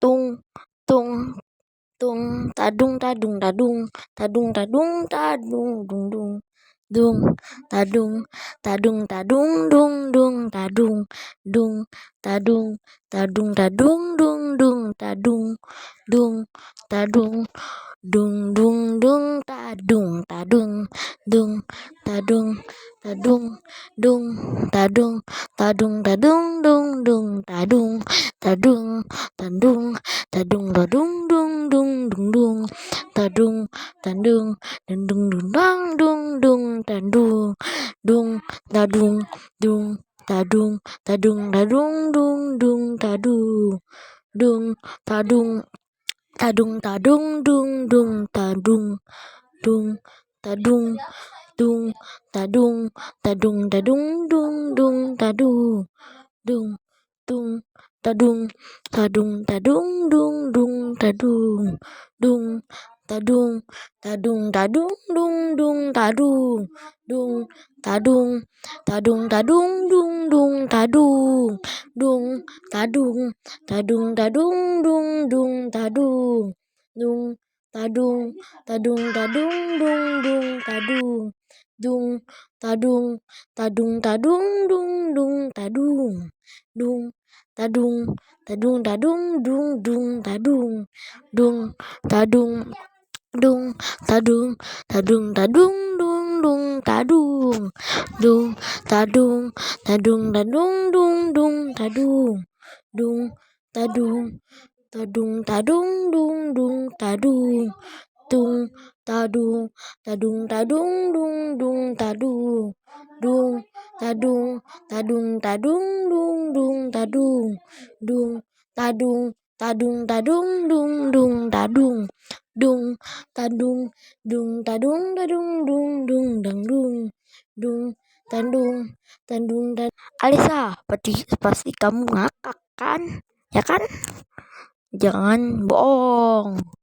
tung tung tung tadung tadung tadung tadung tadung tadung dung dung dung tadung tadung tadung dung dung tadung dung tadung tadung tadung dung dung tadung dung tadung dung dung dung tadung tadung dung tadung tadung dung tadung tadung tadung dung dung tadung tadung tadung tadung tadung dung dung dung dung tadung tadung tadung dung dung dung tadung dung tadung dung tadung tadung tadung dung dung tadung dung tadung tadung tadung dung dung tadung dung tadung dung tadung tadung tadung dung dung tadung dung dung tadung tadung tadung dung dung tadung dung tadung tadung tadung dung dung tadung dung tadung tadung tadung dung dung tadung dung tadung tadung tadung dung dung tadung dung tadung tadung tadung dung dung tadung dung tadung tadung tadung dung dung tadung dung tadung tadung tadung dung dung tadung dung tadung dung tadung tadung tadung dung dung tadung dung tadung tadung tadung dung dung tadung dung tadung tadung tadung dung dung tadung dung tadung tadung tadung dung dung tadung dung tadung tadung tadung dung dung tadung dung tadung tadung tadung dung dung tadung dung tadung dung tadung tadung dung dung tadung dung tadung tadung tadung. Alisa, pasti kamu ngakak kan? Ya kan? Jangan bohong.